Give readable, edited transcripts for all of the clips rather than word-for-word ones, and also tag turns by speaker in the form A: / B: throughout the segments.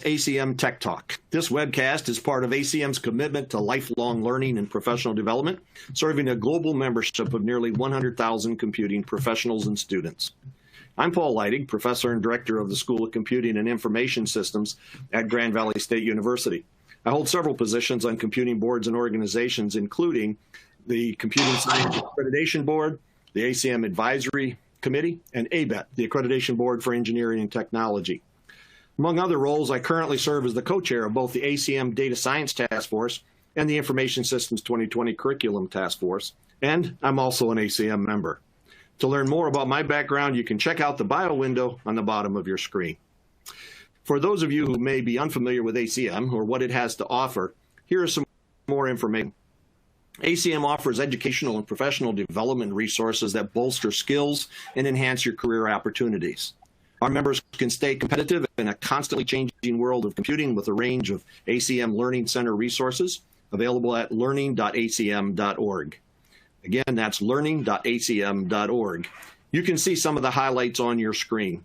A: ACM Tech Talk. This webcast is part of ACM's commitment to lifelong learning and professional development, serving a global membership of nearly 100,000 computing professionals and students. I'm Paul Leidig, Professor and Director of the School of Computing and Information Systems at Grand Valley State University. I hold several positions on computing boards and organizations, including the Computing Science Accreditation Board, the ACM Advisory Committee, and ABET, the Accreditation Board for Engineering and Technology. Among other roles, I currently serve as the co-chair of both the ACM Data Science Task Force and the Information Systems 2020 Curriculum Task Force, and I'm also an ACM member. To learn more about my background, you can check out the bio window on the bottom of your screen. For those of you who may be unfamiliar with ACM or what it has to offer, here is some more information. ACM offers educational and professional development resources that bolster skills and enhance your career opportunities. Our members can stay competitive in a constantly changing world of computing with a range of ACM Learning Center resources available at learning.acm.org. Again, that's learning.acm.org. You can see some of the highlights on your screen.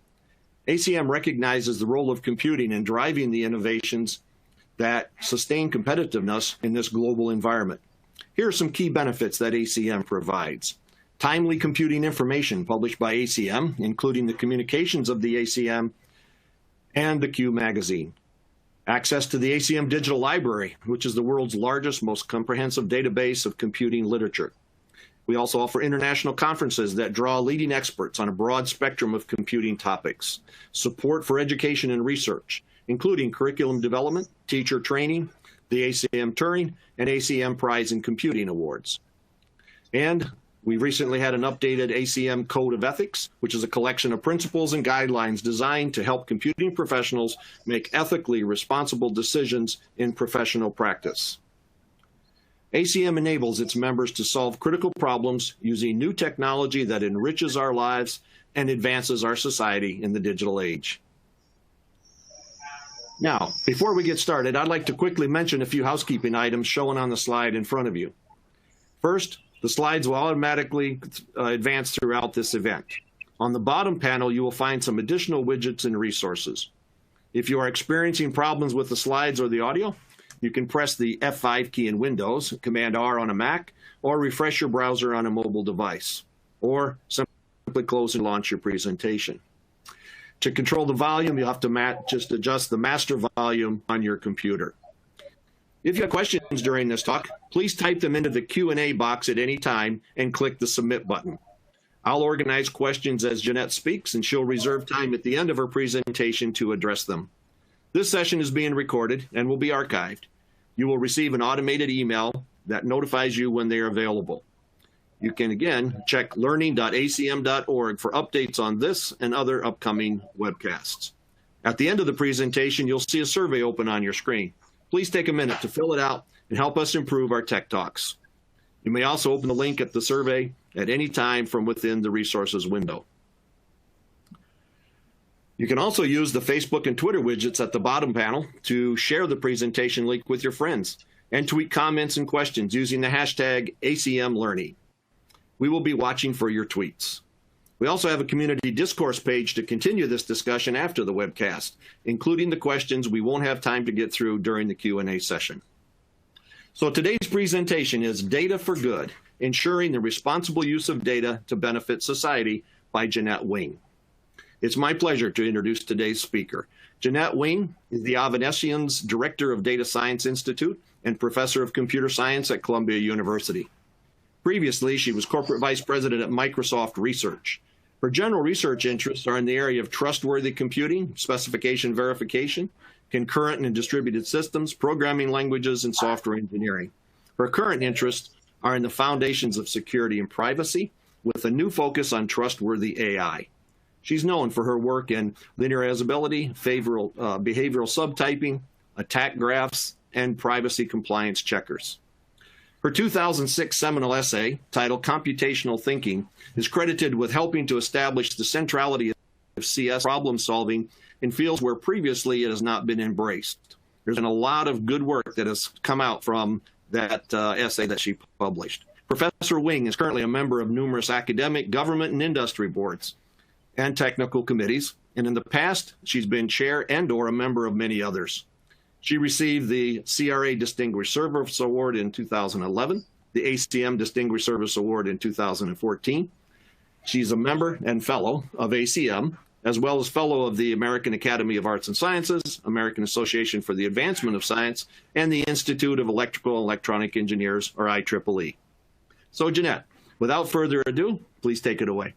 A: ACM recognizes the role of computing in driving the innovations that sustain competitiveness in this global environment. Here are some key benefits that ACM provides. Timely computing information published by ACM, including the communications of the ACM and the Q magazine. Access to the ACM Digital Library, which is the world's largest, most comprehensive database of computing literature. We also offer international conferences that draw leading experts on a broad spectrum of computing topics. Support for education and research, including curriculum development, teacher training, the ACM Turing, and ACM Prize in Computing Awards. And we recently had an updated ACM Code of Ethics, which is a collection of principles and guidelines designed to help computing professionals make ethically responsible decisions in professional practice. ACM enables its members to solve critical problems using new technology that enriches our lives and advances our society in the digital age. Now, before we get started, I'd like to quickly mention a few housekeeping items shown on the slide in front of you. First, the slides will automatically advance throughout this event. On the bottom panel, you will find some additional widgets and resources. If you are experiencing problems with the slides or the audio, you can press the F5 key in Windows, Command R on a Mac, or refresh your browser on a mobile device, or simply close and launch your presentation. To control the volume, you'll have to just adjust the master volume on your computer. If you have questions during this talk, please type them into the Q&A box at any time and click the Submit button. I'll organize questions as Jeannette speaks, and she'll reserve time at the end of her presentation to address them. This session is being recorded and will be archived. You will receive an automated email that notifies you when they are available. You can, again, check learning.acm.org for updates on this and other upcoming webcasts. At the end of the presentation, you'll see a survey open on your screen. Please take a minute to fill it out and help us improve our tech talks. You may also open the link at the survey at any time from within the resources window. You can also use the Facebook and Twitter widgets at the bottom panel to share the presentation link with your friends and tweet comments and questions using the hashtag ACMLearning. We will be watching for your tweets. We also have a community discourse page to continue this discussion after the webcast, including the questions we won't have time to get through during the Q&A session. So today's presentation is Data for Good, Ensuring the Responsible Use of Data to Benefit Society by Jeannette Wing. It's my pleasure to introduce today's speaker. Jeannette Wing is the Avanesian's Director of Data Science Institute and Professor of Computer Science at Columbia University. Previously, she was Corporate Vice President at Microsoft Research. Her general research interests are in the area of trustworthy computing, specification verification, concurrent and distributed systems, programming languages, and software engineering. Her current interests are in the foundations of security and privacy, with a new focus on trustworthy AI. She's known for her work in linearizability, behavioral subtyping, attack graphs, and privacy compliance checkers. Her 2006 seminal essay, titled Computational Thinking, is credited with helping to establish the centrality of CS problem solving in fields where previously it has not been embraced. There's been a lot of good work that has come out from that essay that she published. Professor Wing is currently a member of numerous academic, government, and industry boards. and technical committees, and in the past, she's been chair and/or a member of many others. She received the CRA Distinguished Service Award in 2011, the ACM Distinguished Service Award in 2014. She's a member and fellow of ACM, as well as fellow of the American Academy of Arts and Sciences, American Association for the Advancement of Science, and the Institute of Electrical and Electronic Engineers, or IEEE. So Jeannette, without further ado, please take it away.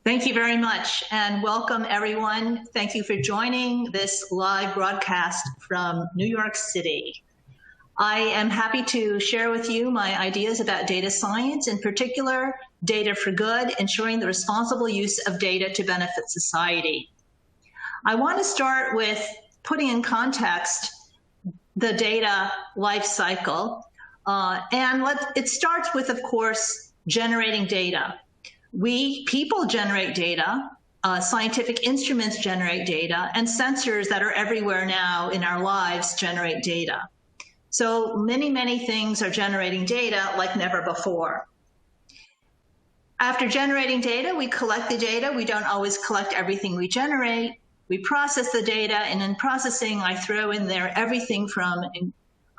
B: Thank you very much, and welcome everyone. Thank you for joining this live broadcast from New York City. I am happy to share with you my ideas about data science, in particular, data for good, ensuring the responsible use of data to benefit society. I want to start with putting in context the data life cycle, it starts with, of course, generating data. People generate data, scientific instruments generate data, and sensors that are everywhere now in our lives generate data. So many things are generating data like never before. After generating data, we collect the data. We don't always collect everything we generate. We process the data, and in processing, I throw in there everything from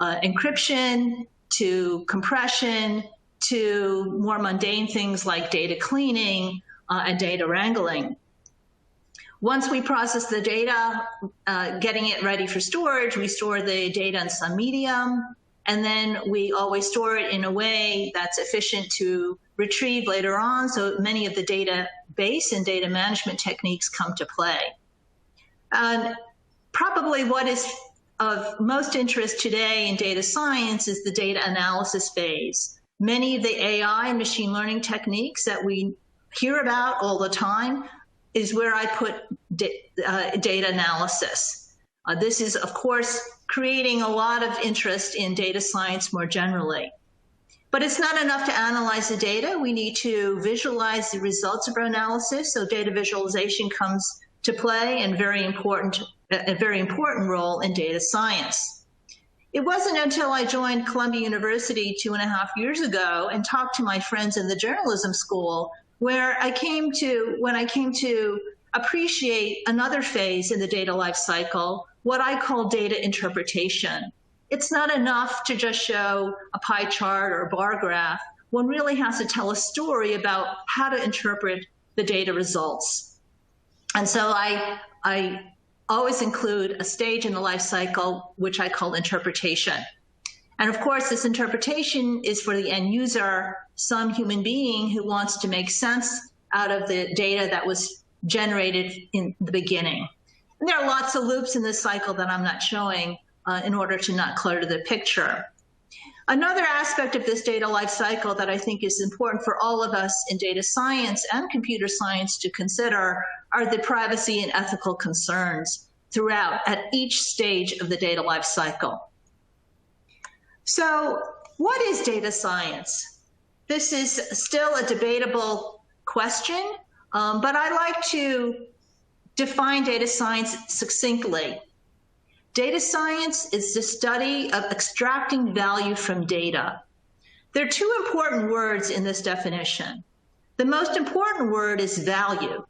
B: encryption to compression to more mundane things like data cleaning and data wrangling. Once we process the data, getting it ready for storage, we store the data in some medium, and then we always store it in a way that's efficient to retrieve later on, so many of the database and data management techniques come to play. And probably what is of most interest today in data science is the data analysis phase. Many of the AI and machine learning techniques that we hear about all the time is where I put data analysis. This is, of course, creating a lot of interest in data science more generally. But it's not enough to analyze the data. We need to visualize the results of our analysis, so data visualization comes to play and a very important role in data science. It wasn't until I joined Columbia University 2.5 years ago and talked to my friends in the journalism school where when I came to appreciate another phase in the data life cycle, what I call data interpretation. It's not enough to just show a pie chart or a bar graph. One really has to tell a story about how to interpret the data results. And so I always include a stage in the life cycle, which I call interpretation. And of course, this interpretation is for the end user, some human being who wants to make sense out of the data that was generated in the beginning. And there are lots of loops in this cycle that I'm not showing in order to not clutter the picture. Another aspect of this data life cycle that I think is important for all of us in data science and computer science to consider are the privacy and ethical concerns throughout at each stage of the data life cycle. So what is data science? This is still a debatable question, but I like to define data science succinctly. Data science is the study of extracting value from data. There are two important words in this definition. The most important word is value.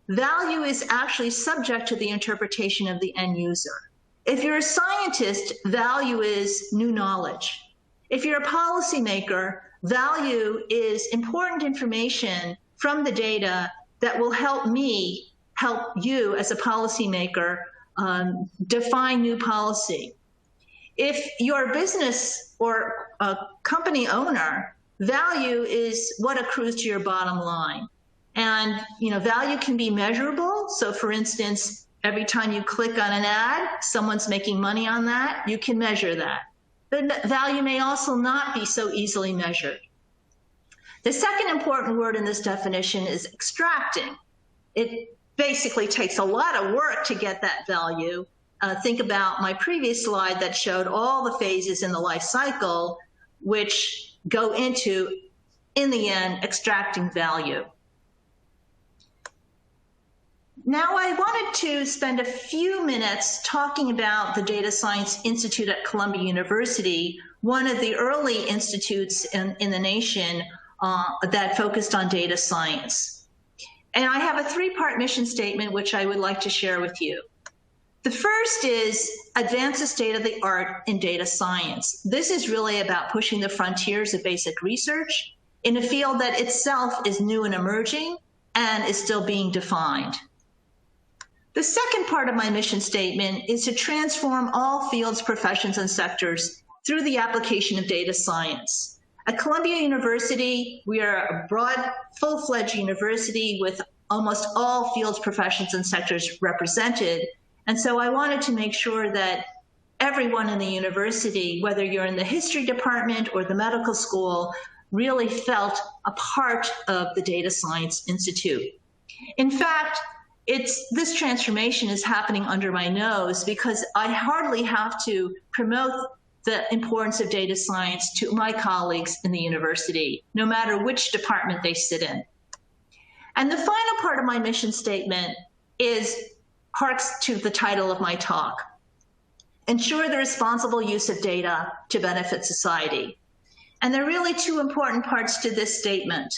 B: Value is actually subject to the interpretation of the end user. If you're a scientist, value is new knowledge. If you're a policymaker, value is important information from the data that will help me help you as a policymaker define new policy. If you're a business or a company owner, value is what accrues to your bottom line. And value can be measurable. So for instance, every time you click on an ad, someone's making money on that, you can measure that. But value may also not be so easily measured. The second important word in this definition is extracting. It basically takes a lot of work to get that value. Think about my previous slide that showed all the phases in the life cycle, which go into, in the end, extracting value. Now I wanted to spend a few minutes talking about the Data Science Institute at Columbia University, one of the early institutes in the nation that focused on data science. And I have a three-part mission statement, which I would like to share with you. The first is advance the state of the art in data science. This is really about pushing the frontiers of basic research in a field that itself is new and emerging and is still being defined. The second part of my mission statement is to transform all fields, professions, and sectors through the application of data science. At Columbia University, we are a broad, full-fledged university with almost all fields, professions, and sectors represented. And so I wanted to make sure that everyone in the university, whether you're in the history department or the medical school, really felt a part of the Data Science Institute. In fact, this transformation is happening under my nose because I hardly have to promote the importance of data science to my colleagues in the university, no matter which department they sit in. And the final part of my mission statement harks to the title of my talk: ensure the responsible use of data to benefit society. And there are really two important parts to this statement.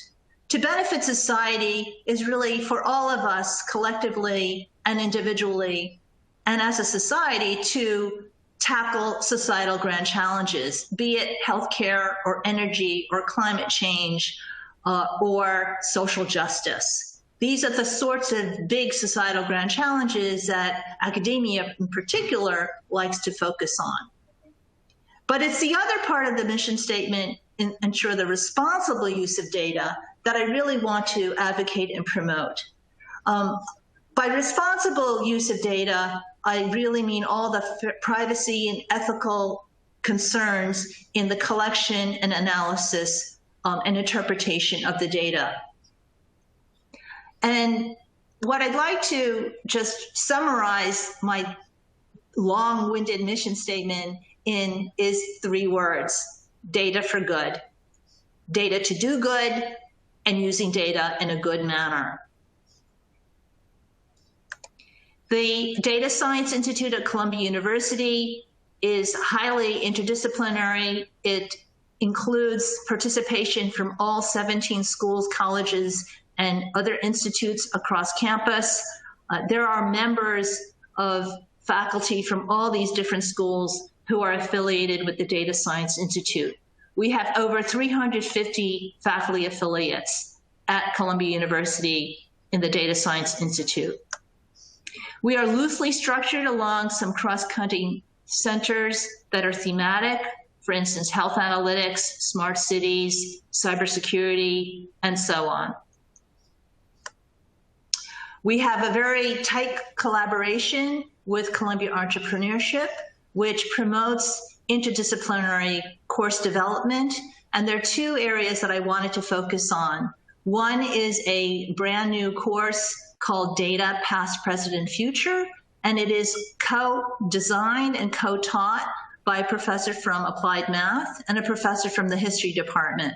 B: To benefit society is really for all of us collectively and individually, and as a society, to tackle societal grand challenges, be it healthcare or energy or climate change or social justice. These are the sorts of big societal grand challenges that academia in particular likes to focus on. But it's the other part of the mission statement, ensure the responsible use of data, that I really want to advocate and promote. By responsible use of data, I really mean all the privacy and ethical concerns in the collection and analysis and interpretation of the data. And what I'd like to just summarize my long-winded mission statement in is 3 words: data for good, data to do good, and using data in a good manner. The Data Science Institute at Columbia University is highly interdisciplinary. It includes participation from all 17 schools, colleges, and other institutes across campus. There are members of faculty from all these different schools who are affiliated with the Data Science Institute. We have over 350 faculty affiliates at Columbia University in the Data Science Institute. We are loosely structured along some cross-cutting centers that are thematic, for instance, health analytics, smart cities, cybersecurity, and so on. We have a very tight collaboration with Columbia Entrepreneurship, which promotes interdisciplinary course development. And there are 2 areas that I wanted to focus on. One is a brand new course called Data, Past, Present, and Future, and it is co-designed and co-taught by a professor from Applied Math and a professor from the History Department.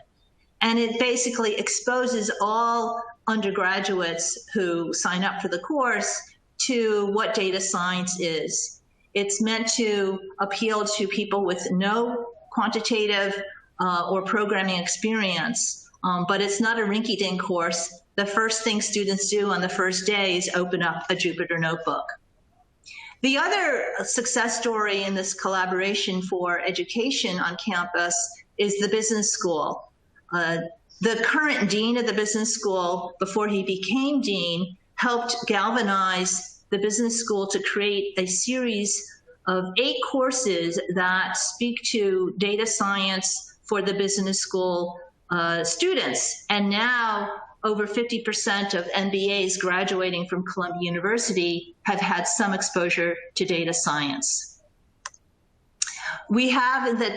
B: And it basically exposes all undergraduates who sign up for the course to what data science is. It's meant to appeal to people with no quantitative or programming experience, but it's not a rinky-dink course. The first thing students do on the first day is open up a Jupyter notebook. The other success story in this collaboration for education on campus is the business school. The current dean of the business school, before he became dean, helped galvanize the business school to create a series of 8 courses that speak to data science for the business school students. And now over 50% of MBAs graduating from Columbia University have had some exposure to data science. We have in the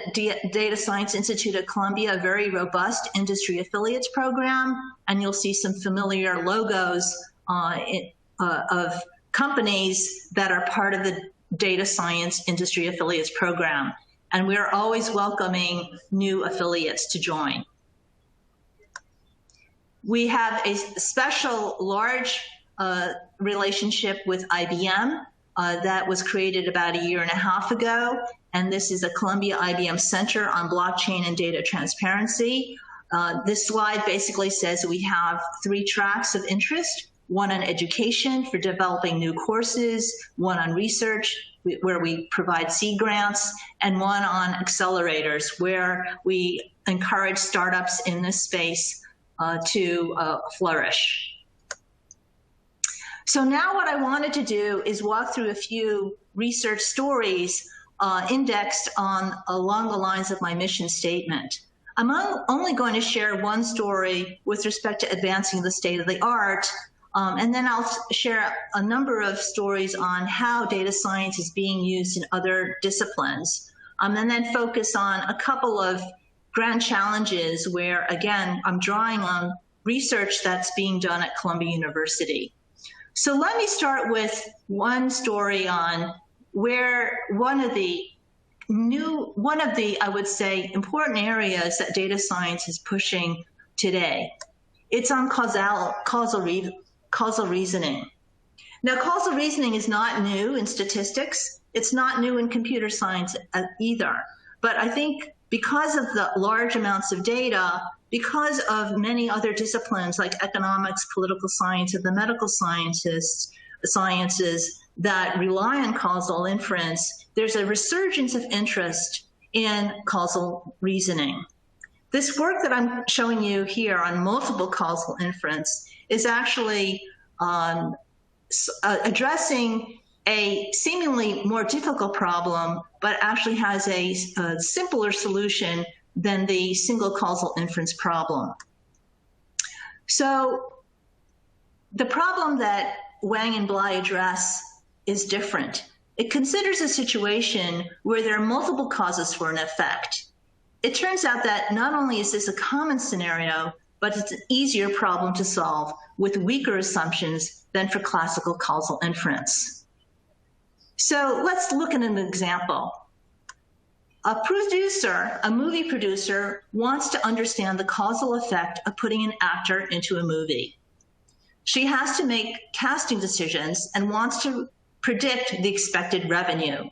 B: Data Science Institute at Columbia a very robust industry affiliates program, and you'll see some familiar logos of companies that are part of the Data Science Industry Affiliates program. And we're always welcoming new affiliates to join. We have a special large relationship with IBM that was created about 1.5 years ago. And this is a Columbia IBM Center on Blockchain and Data Transparency. This slide basically says we have 3 tracks of interest. one on education for developing new courses, one on research, where we provide seed grants, and one on accelerators, where we encourage startups in this space to flourish. So now what I wanted to do is walk through a few research stories indexed along the lines of my mission statement. I'm only going to share one story with respect to advancing the state of the art, and then I'll share a number of stories on how data science is being used in other disciplines, and then focus on a couple of grand challenges where, again, I'm drawing on research that's being done at Columbia University. So let me start with one story on where one of the, I would say, important areas that data science is pushing today. It's on causal reasoning. Now, causal reasoning is not new in statistics. It's not new in computer science either. But I think because of the large amounts of data, because of many other disciplines like economics, political science, and the medical sciences that rely on causal inference, there's a resurgence of interest in causal reasoning. This work that I'm showing you here on multiple causal inference is actually addressing a seemingly more difficult problem, but actually has a simpler solution than the single causal inference problem. So the problem that Wang and Bly address is different. It considers a situation where there are multiple causes for an effect. It turns out that not only is this a common scenario, but it's an easier problem to solve with weaker assumptions than for classical causal inference. So let's look at an example. A movie producer, wants to understand the causal effect of putting an actor into a movie. She has to make casting decisions and wants to predict the expected revenue.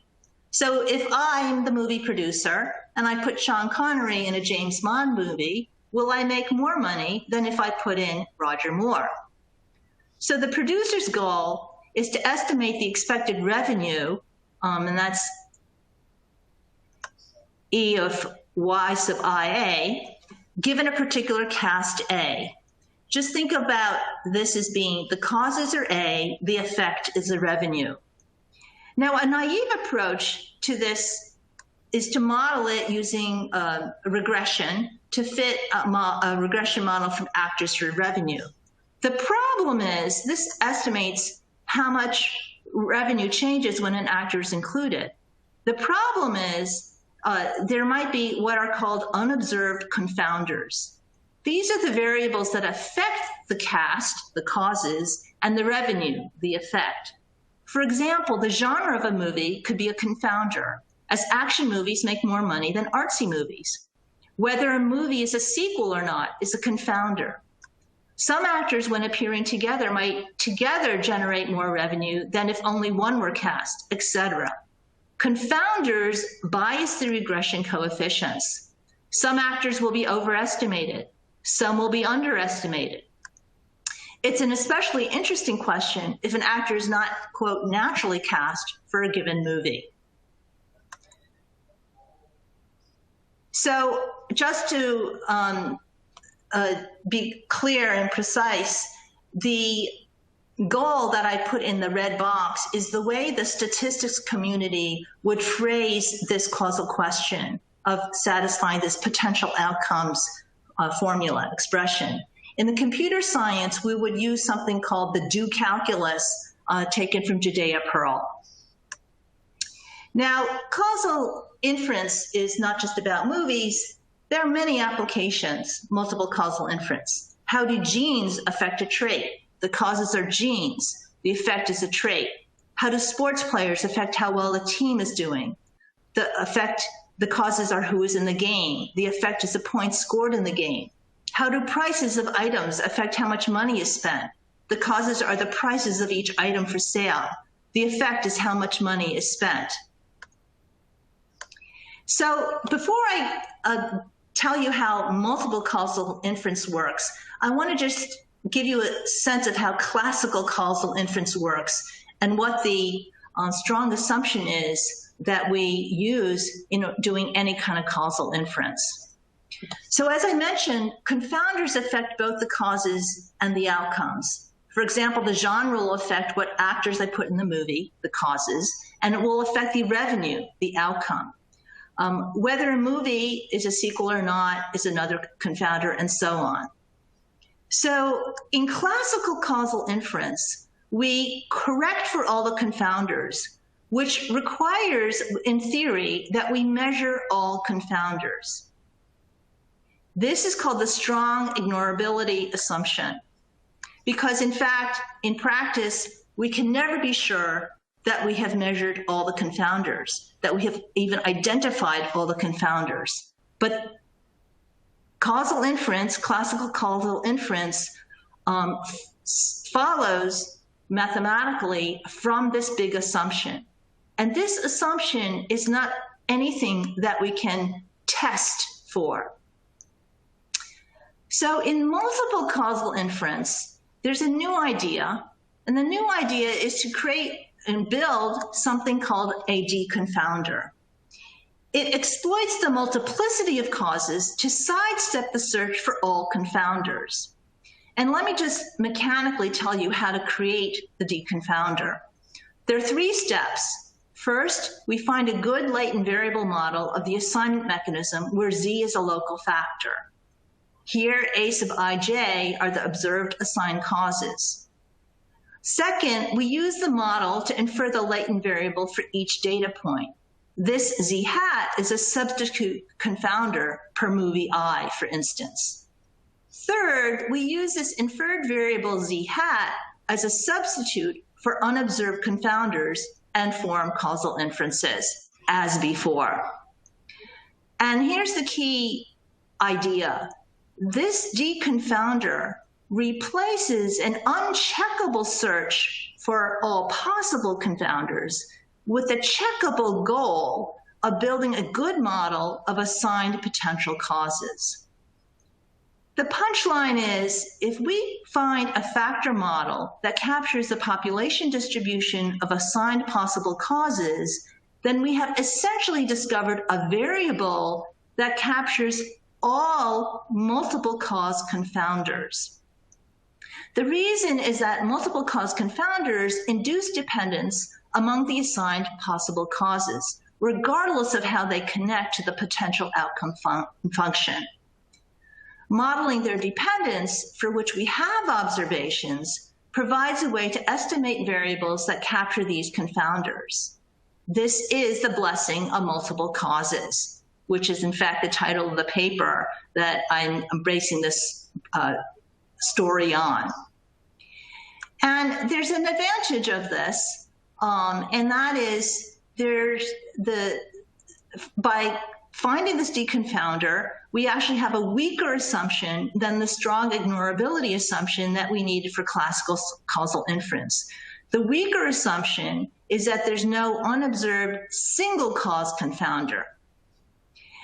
B: So if I'm the movie producer and I put Sean Connery in a James Bond movie, will I make more money than if I put in Roger Moore? So the producer's goal is to estimate the expected revenue, and that's E of Y sub IA, given a particular cast A. Just think about this as being the causes are A, the effect is the revenue. Now, a naive approach to this is to model it using a regression to fit a regression model from actors for revenue. The problem is this estimates how much revenue changes when an actor is included. The problem is there might be what are called unobserved confounders. These are the variables that affect the cast, the causes, and the revenue, the effect. For example, the genre of a movie could be a confounder, as action movies make more money than artsy movies. Whether a movie is a sequel or not is a confounder. Some actors, when appearing together, might together generate more revenue than if only one were cast, etc. Confounders bias the regression coefficients. Some actors will be overestimated. Some will be underestimated. It's an especially interesting question if an actor is not, quote, naturally cast for a given movie. So just to be clear and precise, the goal that I put in the red box is the way the statistics community would phrase this causal question of satisfying this potential outcomes formula expression. In the computer science, we would use something called the do calculus taken from Judea Pearl. Now, causal inference is not just about movies. There are many applications, multiple causal inference. How do genes affect a trait? The causes are genes. The effect is a trait. How do sports players affect how well a team is doing? The causes are who is in the game. The effect is the points scored in the game. How do prices of items affect how much money is spent? The causes are the prices of each item for sale. The effect is how much money is spent. So before I tell you how multiple causal inference works, I want to just give you a sense of how classical causal inference works and what the strong assumption is that we use in doing any kind of causal inference. So as I mentioned, confounders affect both the causes and the outcomes. For example, the genre will affect what actors I put in the movie, the causes, and it will affect the revenue, the outcome. Whether a movie is a sequel or not is another confounder, and so on. So in classical causal inference, we correct for all the confounders, which requires, in theory, that we measure all confounders. This is called the strong ignorability assumption, because in fact, in practice, we can never be sure that we have measured all the confounders, that we have even identified all the confounders. But causal inference, classical causal inference, follows mathematically from this big assumption. And this assumption is not anything that we can test for. So in multiple causal inference, there's a new idea, and the new idea is to create and build something called a deconfounder. It exploits the multiplicity of causes to sidestep the search for all confounders. And let me just mechanically tell you how to create the deconfounder. There are 3 steps. First, we find a good latent variable model of the assignment mechanism where Z is a local factor. Here, A sub ij are the observed assigned causes. Second, we use the model to infer the latent variable for each data point. This Z hat is a substitute confounder per movie I, for instance. Third, we use this inferred variable Z hat as a substitute for unobserved confounders and form causal inferences, as before. And here's the key idea. This deconfounder replaces an uncheckable search for all possible confounders with a checkable goal of building a good model of assigned potential causes. The punchline is, if we find a factor model that captures the population distribution of assigned possible causes, then we have essentially discovered a variable that captures all multiple cause confounders. The reason is that multiple cause confounders induce dependence among the assigned possible causes, regardless of how they connect to the potential outcome function. Modeling their dependence, for which we have observations, provides a way to estimate variables that capture these confounders. This is the blessing of multiple causes, which is in fact the title of the paper that I'm basing this story on. And there's an advantage of this, and that is by finding this deconfounder, we actually have a weaker assumption than the strong ignorability assumption that we needed for classical causal inference. The weaker assumption is that there's no unobserved single cause confounder.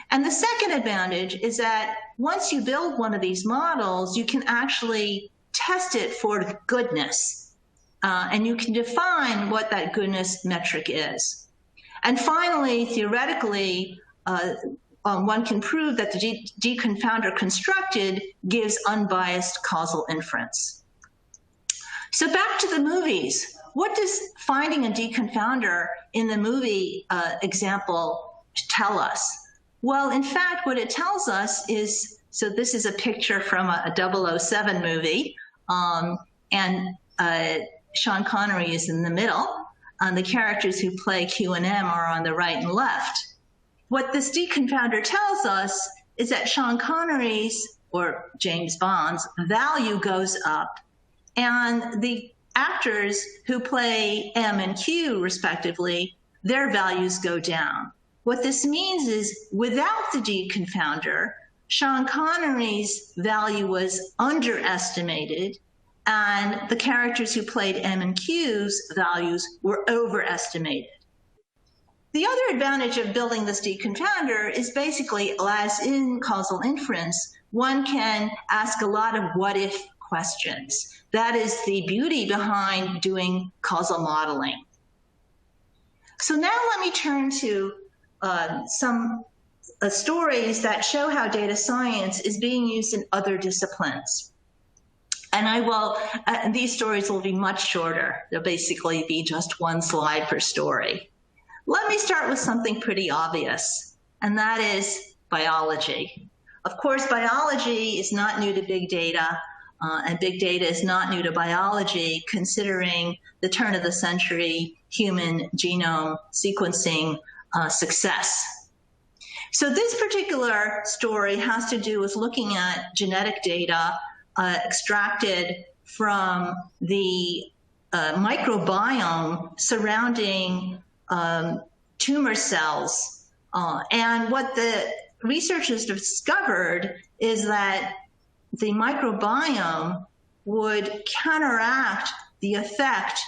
B: And the second advantage is that once you build one of these models, you can actually test it for goodness, and you can define what that goodness metric is. And finally, theoretically, one can prove that the deconfounder constructed gives unbiased causal inference. So back to the movies. What does finding a deconfounder in the movie example tell us? Well, in fact, what it tells us is, so this is a picture from a 007 movie, and Sean Connery is in the middle, and the characters who play Q and M are on the right and left. What this deconfounder tells us is that Sean Connery's, or James Bond's, value goes up, and the actors who play M and Q, respectively, their values go down. What this means is, without the deconfounder, Sean Connery's value was underestimated, and the characters who played M and Q's values were overestimated. The other advantage of building this deconfounder is basically, as in causal inference, one can ask a lot of what-if questions. That is the beauty behind doing causal modeling. So now let me turn to some stories that show how data science is being used in other disciplines. And I will, these stories will be much shorter. They'll basically be just one slide per story. Let me start with something pretty obvious, and that is biology. Of course, biology is not new to big data, and big data is not new to biology, considering the turn of the century human genome sequencing success. So this particular story has to do with looking at genetic data extracted from the microbiome surrounding tumor cells. And what the researchers discovered is that the microbiome would counteract the effect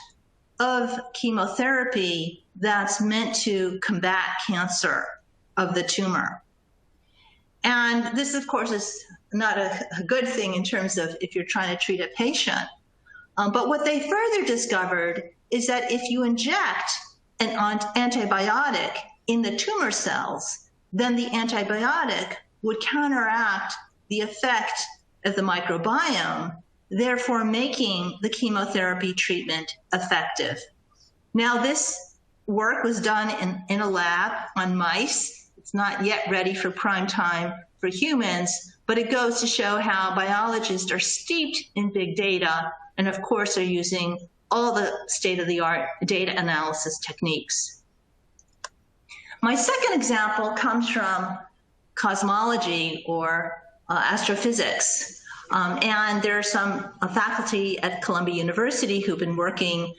B: of chemotherapy that's meant to combat cancer of the tumor. And this, of course, is not a good thing in terms of if you're trying to treat a patient. But what they further discovered is that if you inject an antibiotic in the tumor cells, then the antibiotic would counteract the effect of the microbiome, therefore making the chemotherapy treatment effective. Now, this work was done in a lab on mice. It's not yet ready for prime time for humans, but it goes to show how biologists are steeped in big data and, of course, are using all the state-of-the-art data analysis techniques. My second example comes from cosmology or astrophysics. And there are some faculty at Columbia University who've been working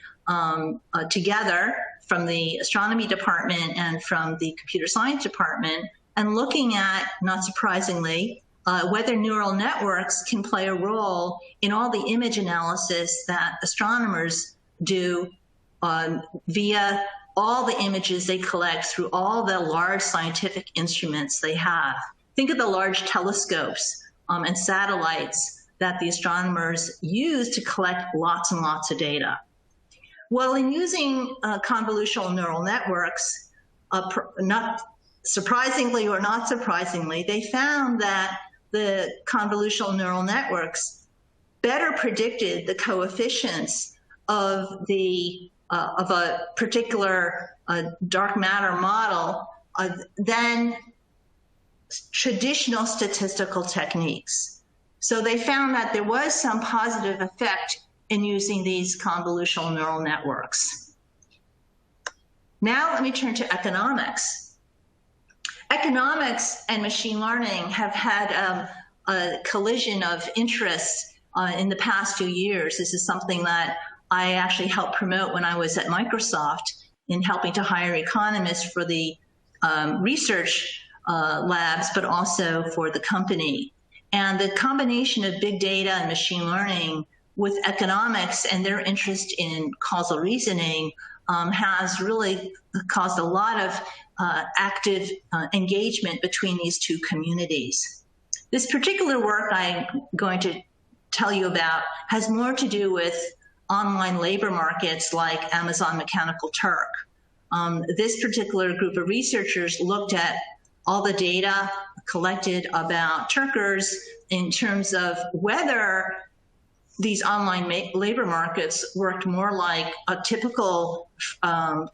B: together from the astronomy department and from the computer science department and looking at, not surprisingly, whether neural networks can play a role in all the image analysis that astronomers do via all the images they collect through all the large scientific instruments they have. Think of the large telescopes and satellites that the astronomers use to collect lots and lots of data. Well, in using convolutional neural networks, not surprisingly or not surprisingly, they found that the convolutional neural networks better predicted the coefficients of a particular dark matter model than traditional statistical techniques. So they found that there was some positive effect in using these convolutional neural networks. Now let me turn to economics. Economics and machine learning have had a collision of interests in the past few years. This is something that I actually helped promote when I was at Microsoft in helping to hire economists for the research labs, but also for the company. And the combination of big data and machine learning with economics and their interest in causal reasoning has really caused a lot of active engagement between these two communities. This particular work I'm going to tell you about has more to do with online labor markets like Amazon Mechanical Turk. This particular group of researchers looked at all the data collected about Turkers in terms of whether these online labor markets worked more like a typical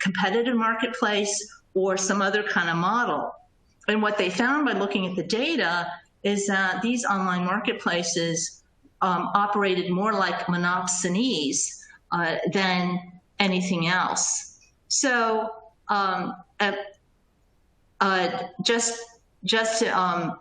B: competitive marketplace or some other kind of model. And what they found by looking at the data is that these online marketplaces operated more like monopsonies than anything else. So just to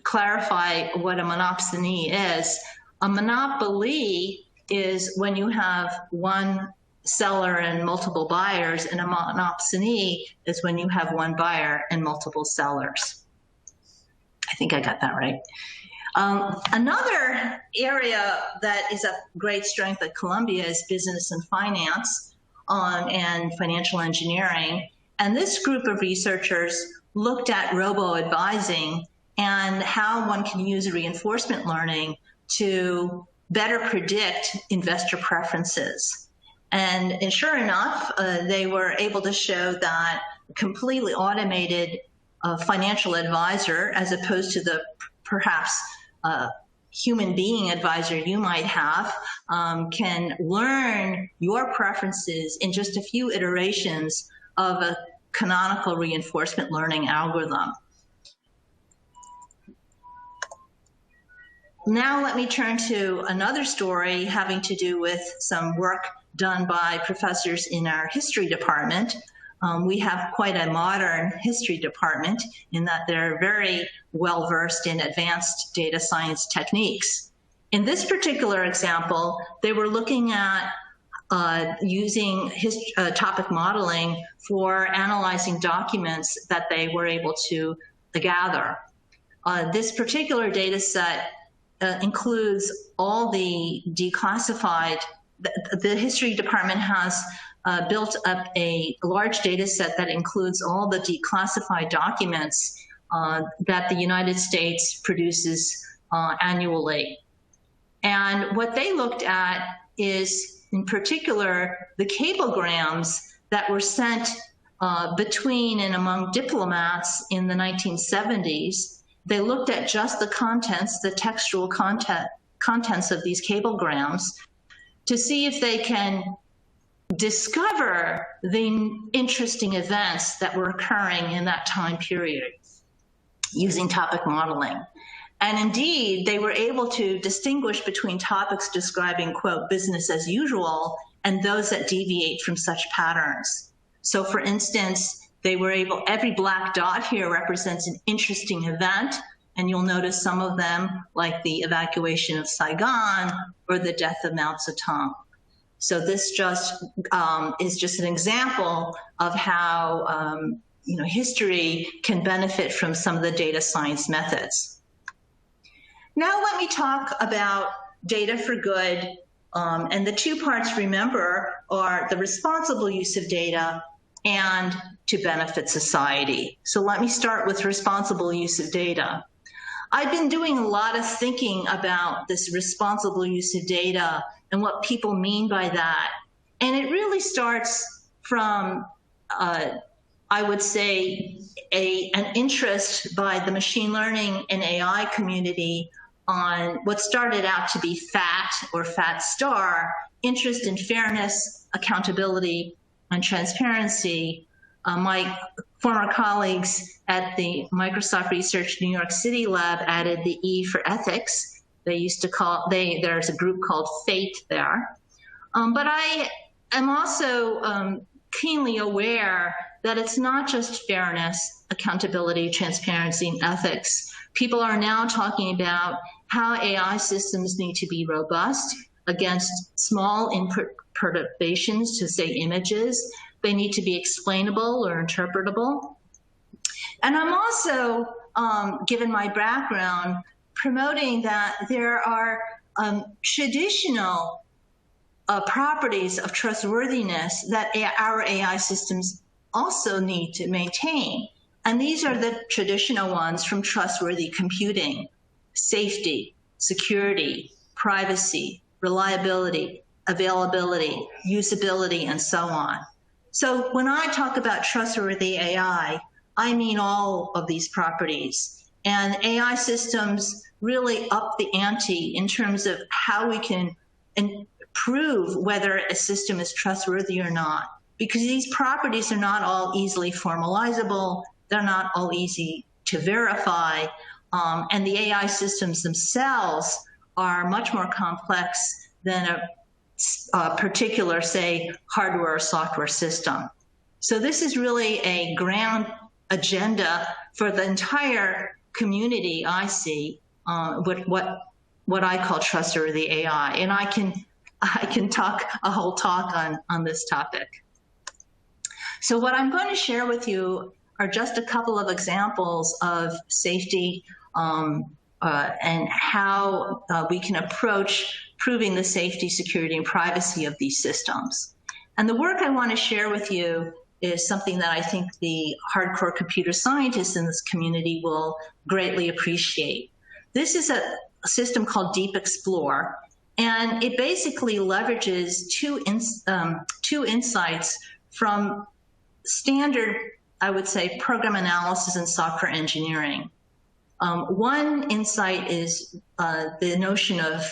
B: clarify what a monopsony is, a monopoly is when you have one seller and multiple buyers, and a monopsony is when you have one buyer and multiple sellers. I think I got that right. Another area that is a great strength at Columbia is business and finance and financial engineering. And this group of researchers looked at robo-advising and how one can use reinforcement learning to better predict investor preferences. And sure enough, they were able to show that completely automated financial advisor, as opposed to the perhaps human being advisor you might have, can learn your preferences in just a few iterations of a canonical reinforcement learning algorithm. Now let me turn to another story having to do with some work done by professors in our history department. We have quite a modern history department in that they're very well versed in advanced data science techniques. In this particular example, they were looking at using topic modeling for analyzing documents that they were able to gather. This particular data set includes all the declassified. The history department has built up a large data set that includes all the declassified documents that the United States produces annually. And what they looked at is, in particular, the cablegrams that were sent between and among diplomats in the 1970s. They looked at just the contents, the textual contents of these cablegrams, to see if they can discover the interesting events that were occurring in that time period using topic modeling. And indeed, they were able to distinguish between topics describing, quote, business as usual and those that deviate from such patterns. So for instance, they were able, every black dot here represents an interesting event, and you'll notice some of them, like the evacuation of Saigon or the death of Mao Zedong. So this just is just an example of how history can benefit from some of the data science methods. Now let me talk about data for good, and the two parts, remember, are the responsible use of data and to benefit society. So let me start with responsible use of data. I've been doing a lot of thinking about this responsible use of data and what people mean by that. And it really starts from, I would say, an interest by the machine learning and AI community on what started out to be FAT or FAT star, interest in fairness, accountability, and transparency. My former colleagues at the Microsoft Research New York City lab added the E for ethics. They used to call, there's a group called FATE there. But I am also keenly aware that it's not just fairness, accountability, transparency, and ethics. People are now talking about how AI systems need to be robust against small input perturbations, to say images. They need to be explainable or interpretable. And I'm also, given my background, promoting that there are traditional properties of trustworthiness that our AI systems also need to maintain. And these are the traditional ones from trustworthy computing: safety, security, privacy, reliability, availability, usability, and so on. So when I talk about trustworthy AI, I mean all of these properties. And AI systems really up the ante in terms of how we can prove whether a system is trustworthy or not, because these properties are not all easily formalizable. They're not all easy to verify. And the AI systems themselves are much more complex than a particular, say, hardware or software system. So this is really a grand agenda for the entire community, I see, what I call trustworthy AI. And I can talk a whole talk on this topic. So what I'm going to share with you are just a couple of examples of safety and how we can approach proving the safety, security, and privacy of these systems. And the work I want to share with you is something that I think the hardcore computer scientists in this community will greatly appreciate. This is a system called Deep Explore, And it basically leverages two insights from standard, I would say, program analysis and software engineering. One insight is the notion of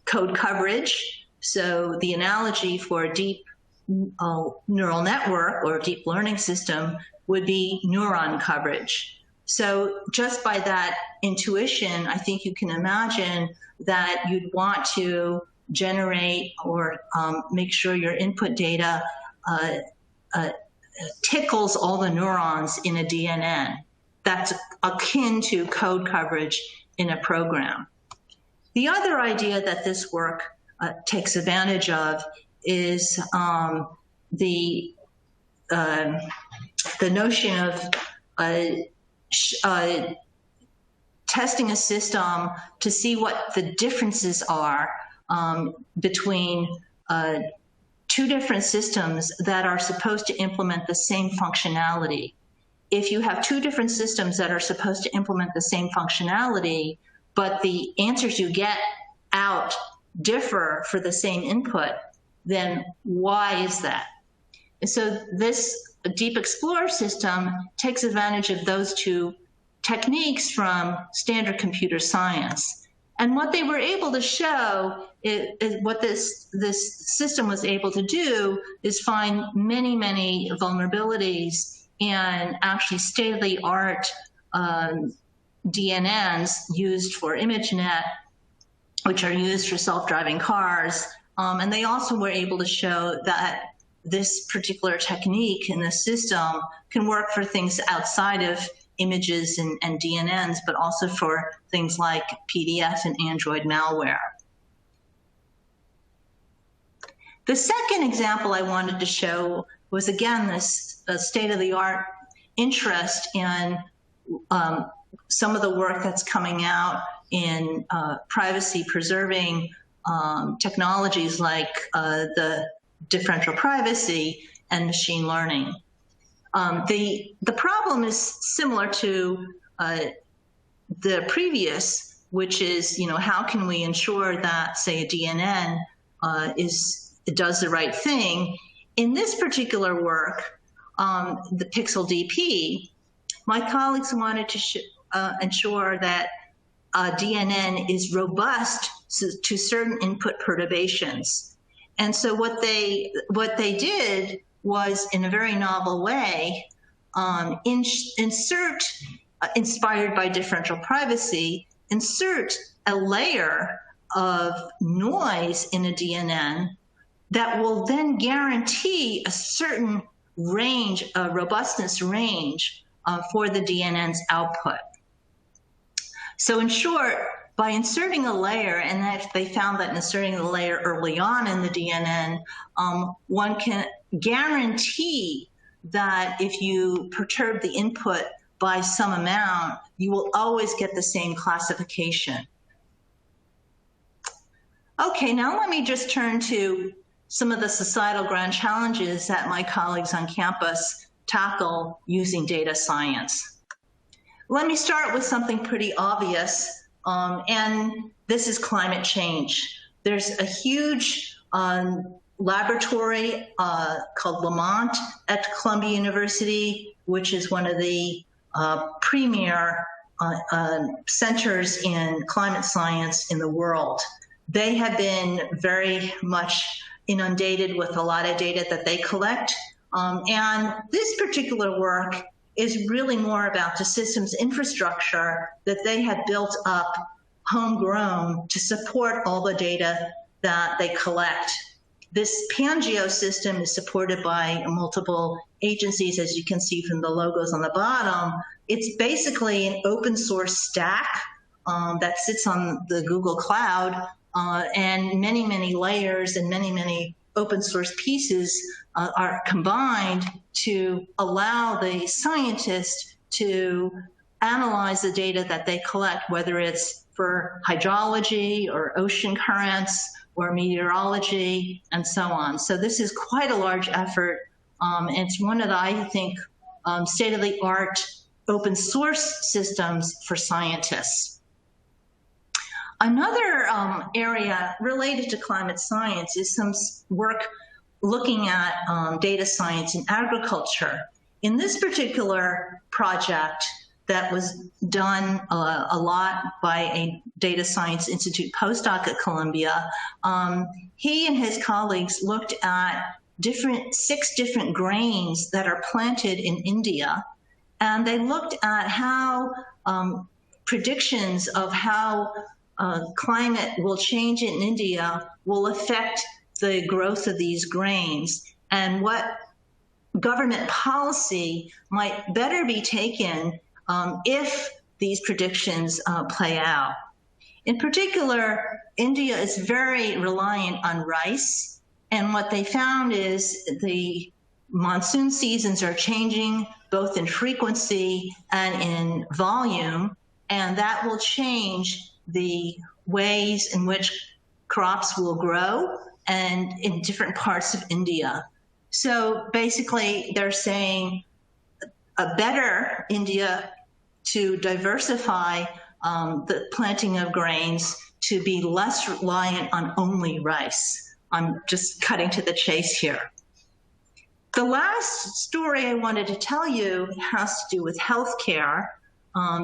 B: code coverage. So the analogy for a deep neural network or deep learning system would be neuron coverage. So just by that intuition, I think you can imagine that you'd want to generate or make sure your input data tickles all the neurons in a DNN. That's akin to code coverage in a program. The other idea that this work takes advantage of is the notion of testing a system to see what the differences are between two different systems that are supposed to implement the same functionality. If you have two different systems that are supposed to implement the same functionality, but the answers you get out differ for the same input, then why is that? And so this Deep Explorer system takes advantage of those two techniques from standard computer science. And what they were able to show is what this system was able to do is find many, many vulnerabilities and actually state-of-the-art DNNs used for ImageNet, which are used for self-driving cars. And they also were able to show that this particular technique in the system can work for things outside of images and DNNs, but also for things like PDF and Android malware. The second example I wanted to show was, again, this state-of-the-art interest in some of the work that's coming out in privacy-preserving technologies like the differential privacy and machine learning. The problem is similar to the previous, which is, how can we ensure that, say, a DNN does the right thing? In this particular work, the Pixel DP, my colleagues wanted to ensure that DNN is robust to certain input perturbations. And so what they did was, in a very novel way, insert, inspired by differential privacy, insert a layer of noise in a DNN that will then guarantee a certain range, a robustness range for the DNN's output. So in short, by inserting a layer, and they found that inserting the layer early on in the DNN, one can guarantee that if you perturb the input by some amount, you will always get the same classification. Okay, now let me just turn to some of the societal grand challenges that my colleagues on campus tackle using data science. Let me start with something pretty obvious, and this is climate change. There's a huge laboratory called Lamont at Columbia University, which is one of the premier centers in climate science in the world. They have been very much inundated with a lot of data that they collect. And this particular work is really more about the systems infrastructure that they have built up homegrown to support all the data that they collect. This Pangeo system is supported by multiple agencies, as you can see from the logos on the bottom. It's basically an open source stack that sits on the Google Cloud, and many, many layers and many, many open source pieces are combined to allow the scientists to analyze the data that they collect, whether it's for hydrology or ocean currents or meteorology and so on. So this is quite a large effort. It's one of the, I think, state-of-the-art open source systems for scientists. Another area related to climate science is some work looking at data science in agriculture. In this particular project that was done a lot by a data science institute postdoc at Columbia, he and his colleagues looked at 6 different grains that are planted in India, and they looked at how predictions of how climate will change in India will affect the growth of these grains, and what government policy might better be taken if these predictions play out. In particular, India is very reliant on rice, and what they found is the monsoon seasons are changing both in frequency and in volume, and that will change the ways in which crops will grow and in different parts of India. So basically, they're saying a better India to diversify the planting of grains to be less reliant on only rice. I'm just cutting to the chase here. The last story I wanted to tell you has to do with healthcare.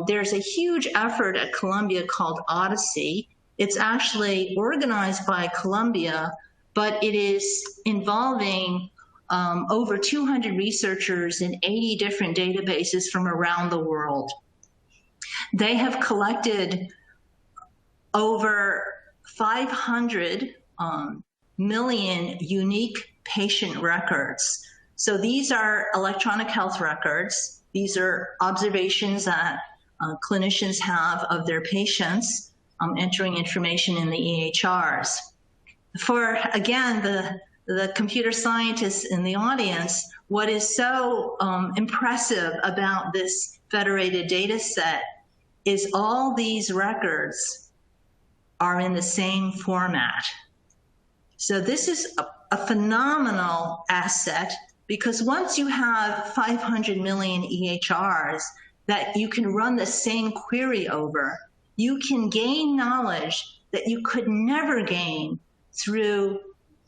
B: There's a huge effort at Columbia called Odyssey. It's actually organized by Columbia, but it is involving over 200 researchers in 80 different databases from around the world. They have collected over 500 million unique patient records. So these are electronic health records. These are observations that clinicians have of their patients, entering information in the EHRs. For, again, the computer scientists in the audience, what is so impressive about this federated data set is all these records are in the same format. So this is a phenomenal asset, because once you have 500 million EHRs that you can run the same query over, you can gain knowledge that you could never gain through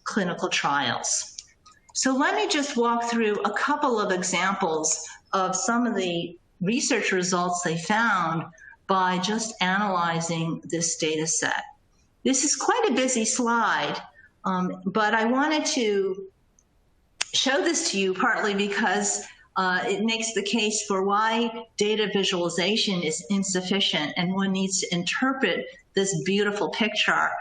B: clinical trials. So let me just walk through a couple of examples of some of the research results they found by just analyzing this data set. This is quite a busy slide, but I wanted to show this to you partly because it makes the case for why data visualization is insufficient and one needs to interpret this beautiful picture.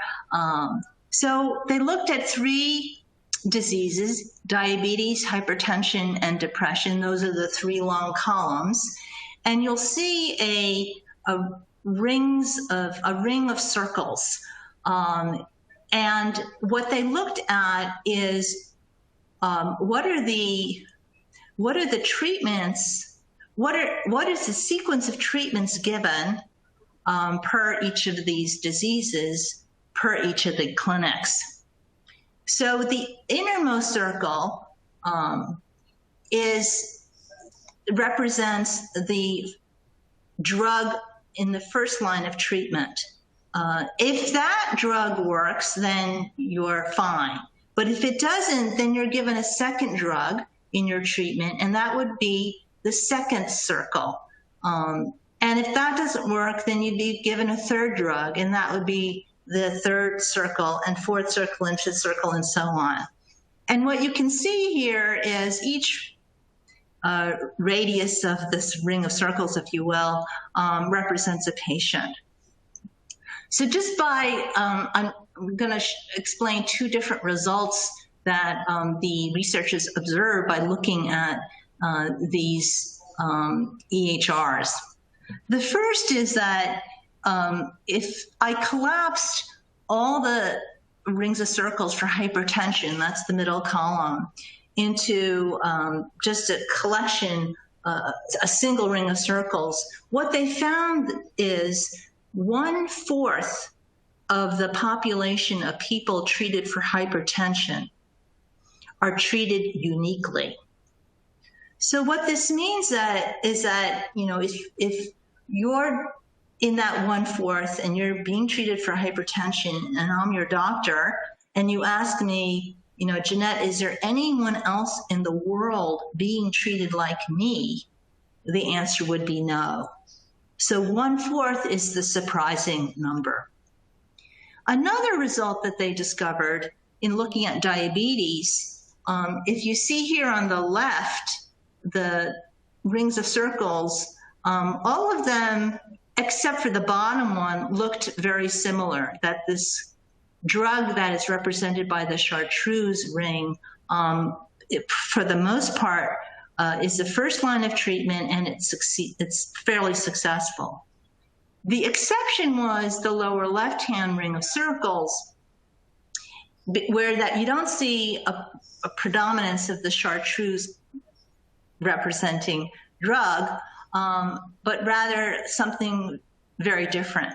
B: So they looked at 3 diseases: diabetes, hypertension, and depression. Those are the 3 long columns. And you'll see a ring of circles. And what they looked at is what are the treatments, what is the sequence of treatments given per each of these diseases, per each of the clinics. So the innermost circle represents the drug in the first line of treatment. If that drug works, then you're fine. But if it doesn't, then you're given a second drug in your treatment, and that would be the second circle. And if that doesn't work, then you'd be given a third drug, and that would be the third circle, and fourth circle, and fifth circle, and so on. And what you can see here is each radius of this ring of circles, if you will, represents a patient. So just by, I'm going to explain 2 different results that the researchers observed by looking at these EHRs. The first is that if I collapsed all the rings of circles for hypertension, that's the middle column, into just a collection, a single ring of circles, what they found is 1/4 of the population of people treated for hypertension are treated uniquely. So what this means is that, you know, if your in that 1/4 and you're being treated for hypertension and I'm your doctor and you ask me, you know, Jeannette, is there anyone else in the world being treated like me? The answer would be no. So 1/4 is the surprising number. Another result that they discovered in looking at diabetes, if you see here on the left, the rings of circles, all of them, except for the bottom one, looked very similar, that this drug that is represented by the chartreuse ring, for the most part, is the first line of treatment and it's fairly successful. The exception was the lower left-hand ring of circles, where that you don't see a predominance of the chartreuse representing drug, but rather something very different.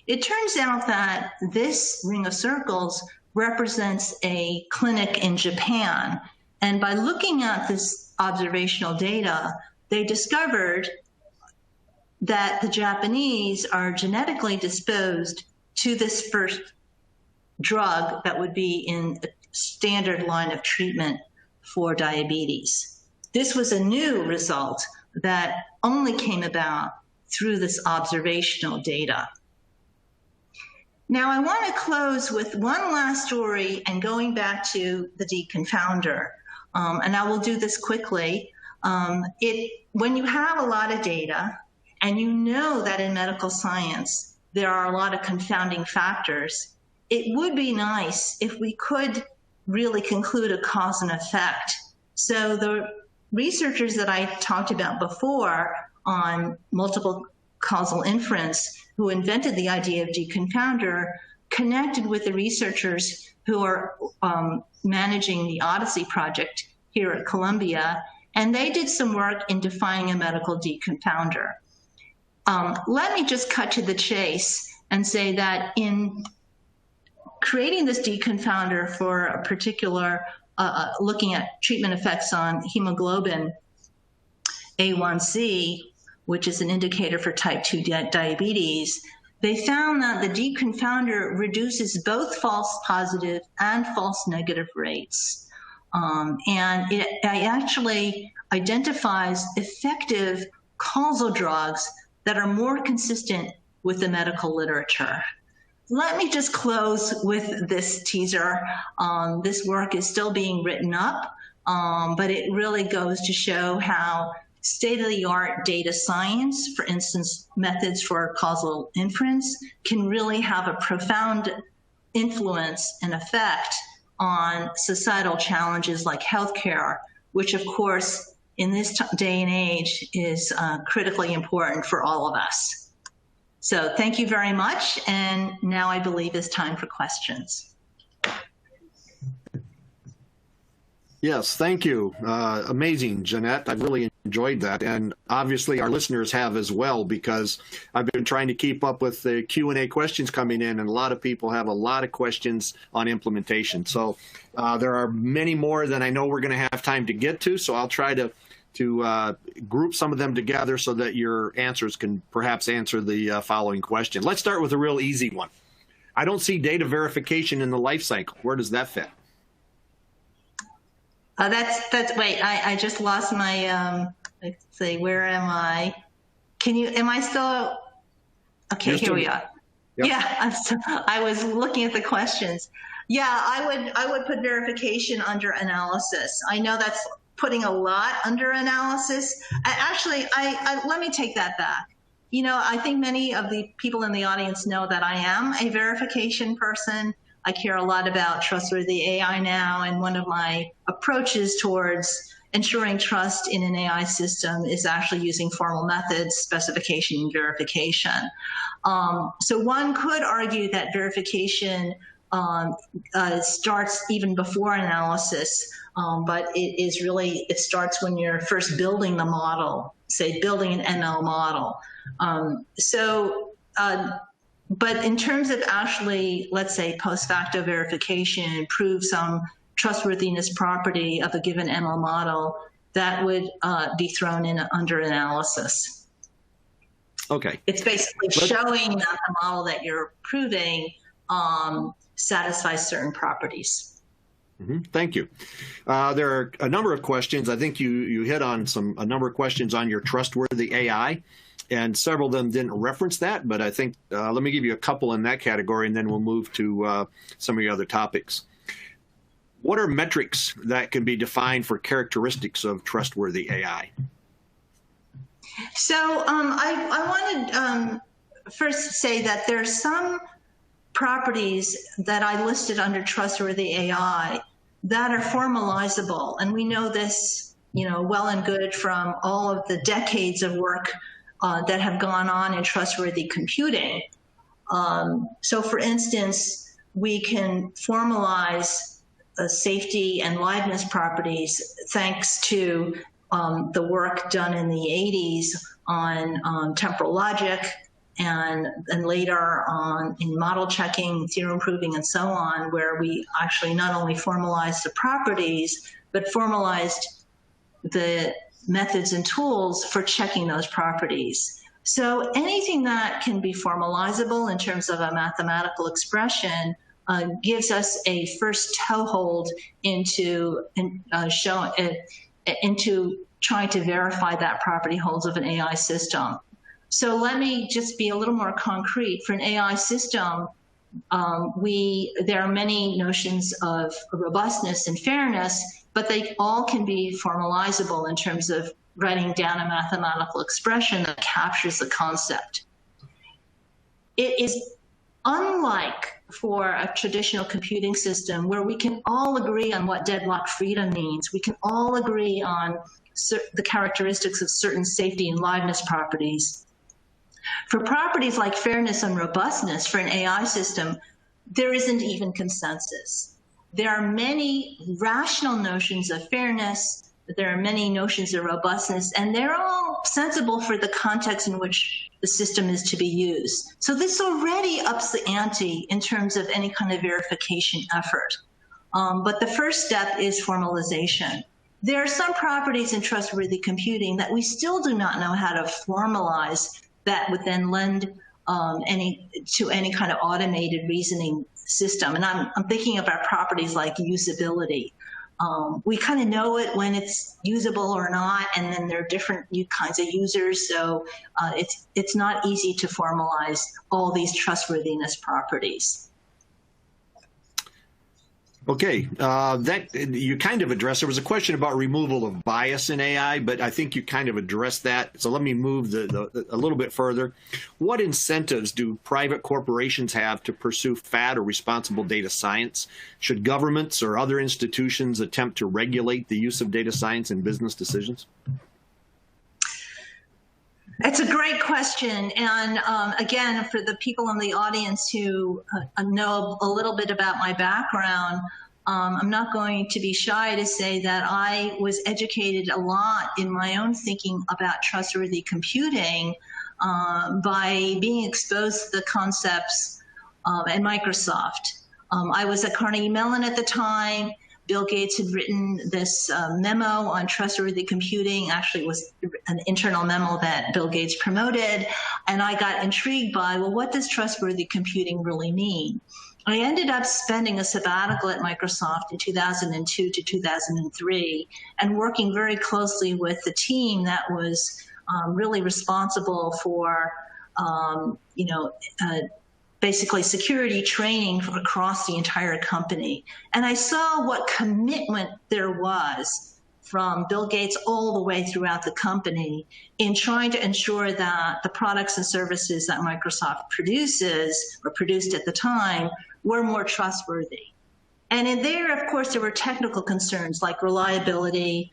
B: It turns out that this ring of circles represents a clinic in Japan. And by looking at this observational data, they discovered that the Japanese are genetically disposed to this first drug that would be in a standard line of treatment for diabetes. This was a new result that only came about through this observational data. Now, I want to close with one last story and going back to the deconfounder. And I will do this quickly. When you have a lot of data and you know that in medical science there are a lot of confounding factors, it would be nice if we could really conclude a cause and effect. So the researchers that I talked about before on multiple causal inference, who invented the idea of deconfounder, connected with the researchers who are managing the Odyssey project here at Columbia, and they did some work in defining a medical deconfounder. Let me just cut to the chase and say that in creating this deconfounder for a particular, looking at treatment effects on hemoglobin A1C, which is an indicator for type 2 diabetes, they found that the deconfounder reduces both false positive and false negative rates. And it actually identifies effective causal drugs that are more consistent with the medical literature. Let me just close with this teaser. This work is still being written up, but it really goes to show how state-of-the-art data science, for instance, methods for causal inference, can really have a profound influence and effect on societal challenges like healthcare, which of course in this day and age is critically important for all of us. So thank you very much, and now I believe it's time for questions.
A: Yes, thank you. Amazing, Jeannette. I've really enjoyed that. And obviously our listeners have as well, because I've been trying to keep up with the Q&A questions coming in, and a lot of people have a lot of questions on implementation. So there are many more than I know we're going to have time to get to. So I'll try to group some of them together so that your answers can perhaps answer the following question. Let's start with a real easy one. I don't see data verification in the life cycle. Where does that fit?
B: Wait, I just lost my, let's see, where am I? Am I still, okay, here we are. Yep. Yeah, I was looking at the questions. Yeah, I would put verification under analysis. I know that's putting a lot under analysis. Actually, let me take that back. You know, I think many of the people in the audience know that I am a verification person. I care a lot about trustworthy AI now, and one of my approaches towards ensuring trust in an AI system is actually using formal methods, specification, and verification. So one could argue that verification starts even before analysis, but it starts when you're first building the model, say building an ML model. But in terms of actually, let's say, post facto verification, prove some trustworthiness property of a given ML model, that would be thrown in under analysis.
A: Okay.
B: It's basically showing that the model that you're proving satisfies certain properties.
A: Thank you. There are a number of questions. I think you hit on a number of questions on your trustworthy AI, and several of them didn't reference that, but I think let me give you a couple in that category, and then we'll move to some of your other topics. What are metrics that can be defined for characteristics of trustworthy AI?
B: So I want to first say that there are some properties that I listed under trustworthy AI that are formalizable. And we know this, well and good from all of the decades of work that have gone on in trustworthy computing. So for instance, we can formalize safety and liveness properties thanks to the work done in the 80s on temporal logic and later on in model checking, theorem proving, and so on, where we actually not only formalized the properties, but formalized the methods and tools for checking those properties. So anything that can be formalizable in terms of a mathematical expression gives us a first toehold into trying to verify that property holds of an AI system. So let me just be a little more concrete. For an AI system, there are many notions of robustness and fairness, but they all can be formalizable in terms of writing down a mathematical expression that captures the concept. It is unlike for a traditional computing system where we can all agree on what deadlock freedom means. We can all agree on the characteristics of certain safety and liveness properties. For properties like fairness and robustness for an AI system, there isn't even consensus. There are many rational notions of fairness, there are many notions of robustness, and they're all sensible for the context in which the system is to be used. So this already ups the ante in terms of any kind of verification effort. But the first step is formalization. There are some properties in trustworthy computing that we still do not know how to formalize that would then lend to any kind of automated reasoning system. And I'm thinking about properties like usability. We kind of know it when it's usable or not, and then there are different kinds of users. So it's not easy to formalize all these trustworthiness properties.
A: Okay, that you kind of addressed. There was a question about removal of bias in AI, but I think you kind of addressed that. So let me move a little bit further. What incentives do private corporations have to pursue FAD or responsible data science? Should governments or other institutions attempt to regulate the use of data science in business decisions?
B: It's a great question. And again, for the people in the audience who know a little bit about my background, I'm not going to be shy to say that I was educated a lot in my own thinking about trustworthy computing by being exposed to the concepts at Microsoft. I was at Carnegie Mellon at the time. Bill Gates had written this memo on trustworthy computing. Actually, it was an internal memo that Bill Gates promoted. And I got intrigued by, well, what does trustworthy computing really mean? I ended up spending a sabbatical at Microsoft in 2002 to 2003 and working very closely with the team that was really responsible for, basically security training across the entire company. And I saw what commitment there was from Bill Gates all the way throughout the company in trying to ensure that the products and services that Microsoft produces, or produced at the time, were more trustworthy. And in there, of course, there were technical concerns like reliability,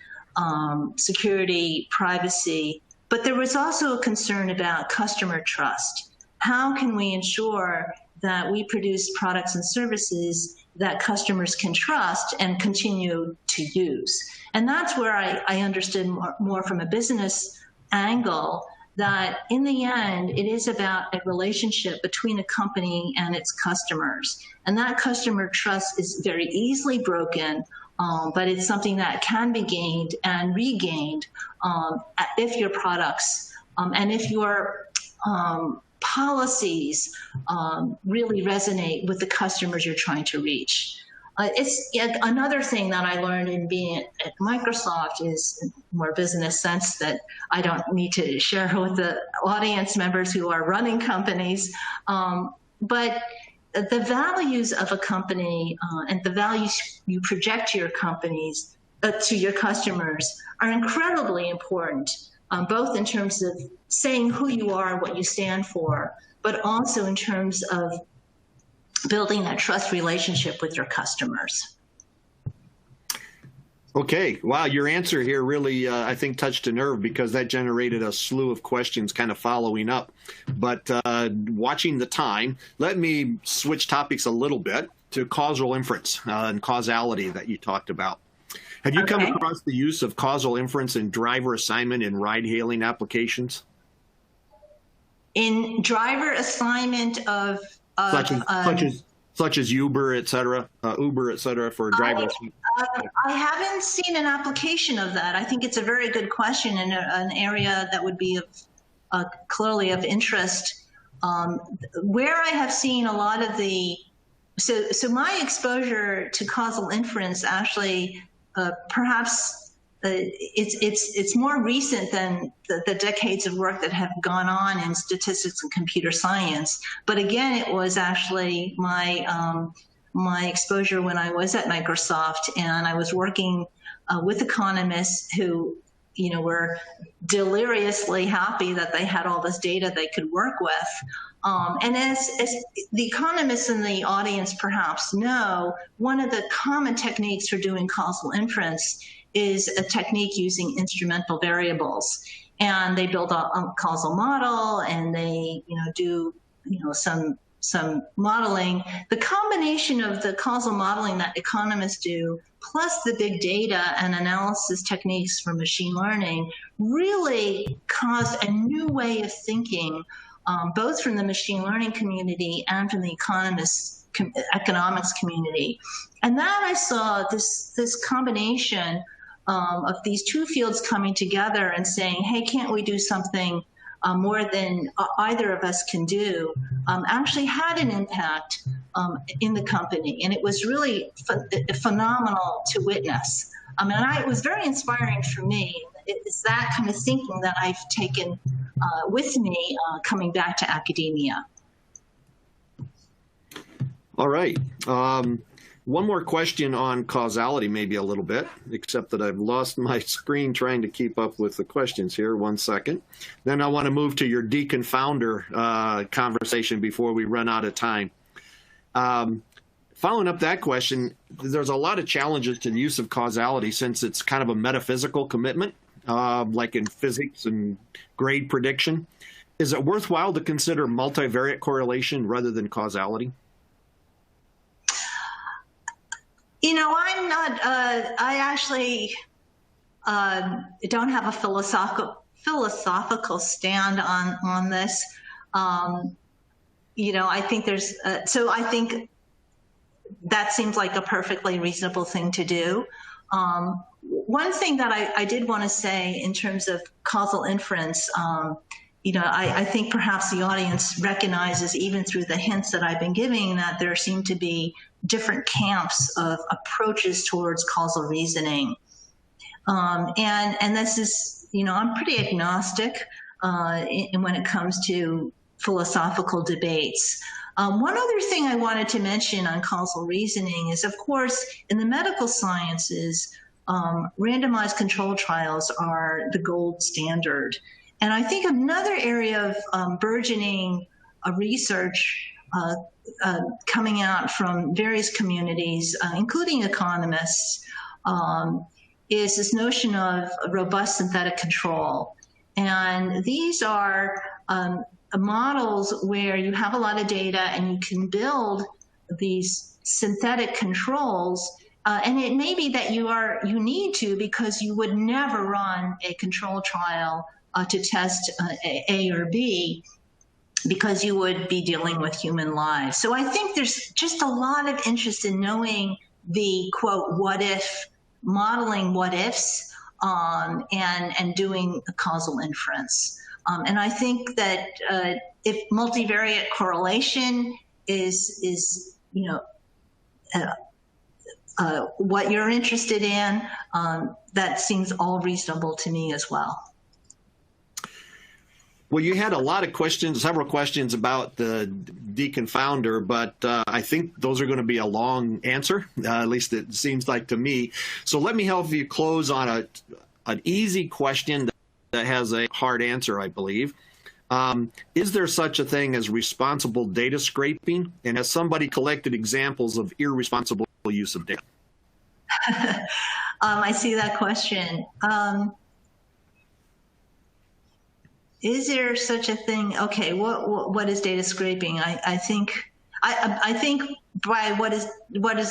B: security, privacy, but there was also a concern about customer trust. How can we ensure that we produce products and services that customers can trust and continue to use? And that's where I understood more from a business angle that in the end, it is about a relationship between a company and its customers. And that customer trust is very easily broken, but it's something that can be gained and regained if your products and if your policies really resonate with the customers you're trying to reach. It's another thing that I learned in being at Microsoft is more business sense that I don't need to share with the audience members who are running companies. But the values of a company and the values you project to your companies, to your customers, are incredibly important, both in terms of saying who you are, what you stand for, but also in terms of building that trust relationship with your customers.
A: Okay. Wow. Your answer here really, I think, touched a nerve because that generated a slew of questions kind of following up. But watching the time, let me switch topics a little bit to causal inference and causality that you talked about. Have you come across the use of causal inference in driver assignment in ride-hailing applications?
B: In driver assignment of
A: such as Uber, et cetera, for driver assignment.
B: I haven't seen an application of that. I think it's a very good question and an area that would be of clearly of interest. Where I have seen a lot of so my exposure to causal inference actually perhaps it's more recent than the decades of work that have gone on in statistics and computer science. But again, it was actually my exposure when I was at Microsoft, and I was working with economists who, were deliriously happy that they had all this data they could work with. And as the economists in the audience perhaps know, one of the common techniques for doing causal inference is a technique using instrumental variables. And they build a causal model, and they, do, some modeling. The combination of the causal modeling that economists do, plus the big data and analysis techniques for machine learning, really caused a new way of thinking, both from the machine learning community and from the economics community. And that I saw this combination of these two fields coming together and saying, hey, can't we do something more than either of us can do, actually had an impact in the company. And it was really phenomenal to witness. And it was very inspiring for me. It's that kind of thinking that I've taken with me coming back to academia.
A: All right. One more question on causality, maybe a little bit, except that I've lost my screen trying to keep up with the questions here. 1 second. Then I want to move to your deconfounder conversation before we run out of time. Following up that question, there's a lot of challenges to the use of causality since it's kind of a metaphysical commitment, like in physics and grade prediction. Is it worthwhile to consider multivariate correlation rather than causality?
B: I'm not, I actually don't have a philosophical stand on this. I think I think that seems like a perfectly reasonable thing to do. One thing that I did want to say in terms of causal inference, I think perhaps the audience recognizes, even through the hints that I've been giving, that there seem to be different camps of approaches towards causal reasoning. And this is, I'm pretty agnostic when it comes to philosophical debates. One other thing I wanted to mention on causal reasoning is, of course, in the medical sciences, randomized control trials are the gold standard. And I think another area of burgeoning research coming out from various communities, including economists, is this notion of robust synthetic control. And these are models where you have a lot of data and you can build these synthetic controls. And it may be that you need to, because you would never run a control trial to test A or B, because you would be dealing with human lives. So I think there's just a lot of interest in knowing the, quote, what if, modeling what ifs, and doing a causal inference. And I think that if multivariate correlation is what you're interested in, that seems all reasonable to me as well.
A: Well, you had a lot of questions, several questions about the deconfounder, but I think those are going to be a long answer, at least it seems like to me. So let me help you close on an easy question that has a hard answer, I believe. Is there such a thing as responsible data scraping? And has somebody collected examples of irresponsible use of data?
B: I see that question. Is there such a thing? Okay, what is data scraping? I think by what is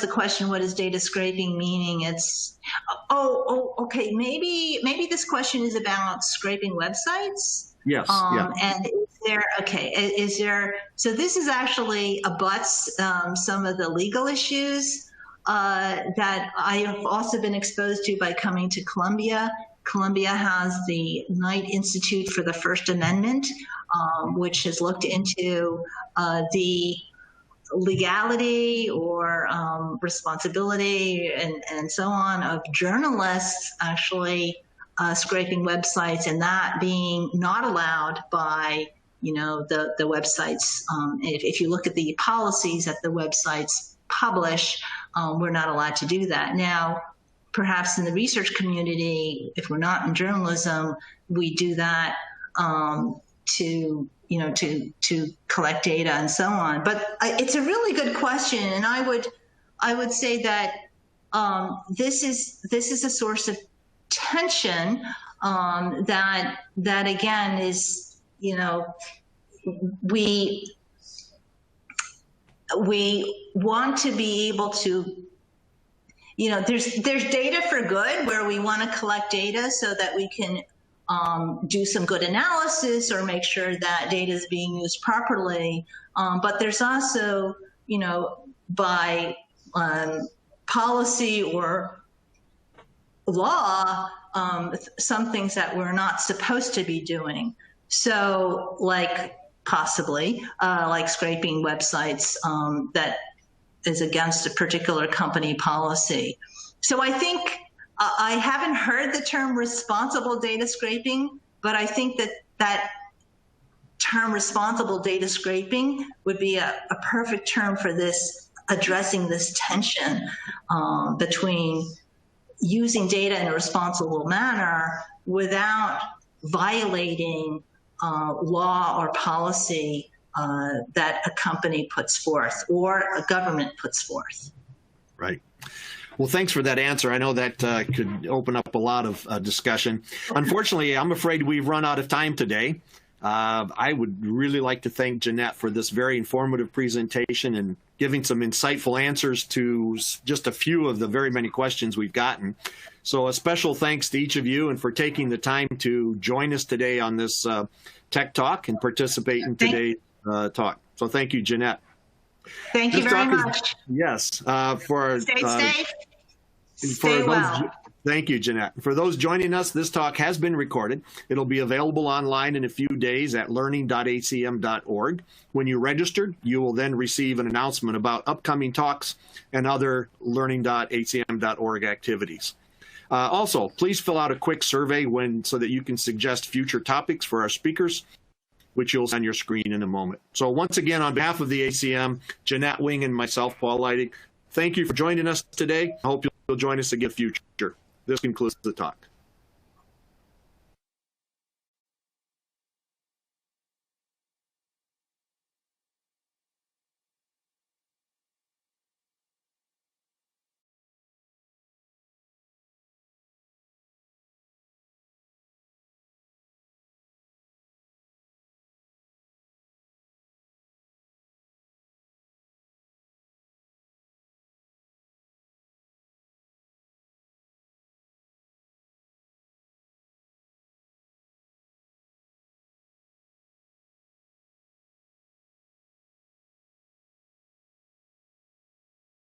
B: the question? What is data scraping meaning? It's okay. Maybe this question is about scraping websites.
A: Yes. Yeah.
B: And is there? So this is actually abuts some of the legal issues that I have also been exposed to by coming to Columbia. Columbia has the Knight Institute for the First Amendment, which has looked into the legality or responsibility and so on of journalists actually scraping websites, and that being not allowed by the websites. If you look at the policies that the websites publish, we're not allowed to do that. Now, perhaps in the research community, if we're not in journalism, we do that to collect data and so on. But it's a really good question, and I would say that this is a source of tension that again is we want to be able to. There's data for good where we want to collect data so that we can do some good analysis or make sure that data is being used properly. But there's also, by policy or law, some things that we're not supposed to be doing. So possibly like scraping websites that is against a particular company policy. So I think I haven't heard the term responsible data scraping, but I think that term responsible data scraping would be a perfect term for this, addressing this tension between using data in a responsible manner without violating law or policy that a company puts forth or a government puts forth.
A: Right. Well, thanks for that answer. I know that could open up a lot of discussion. Unfortunately, I'm afraid we've run out of time today. I would really like to thank Jeannette for this very informative presentation and giving some insightful answers to just a few of the very many questions we've gotten. So a special thanks to each of you and for taking the time to join us today on this Tech Talk and participate in today's talk. So thank you, Jeannette.
B: Thank you very much.
A: Yes.
B: Stay safe. Stay well.
A: Thank you, Jeannette. For those joining us, this talk has been recorded. It'll be available online in a few days at learning.acm.org. When you registered, you will then receive an announcement about upcoming talks and other learning.acm.org activities. Also, please fill out a quick survey so that you can suggest future topics for our speakers, which you'll see on your screen in a moment. So once again, on behalf of the ACM, Jeannette Wing and myself, Paul Leidig, thank you for joining us today. I hope you'll join us again in the future. This concludes the talk.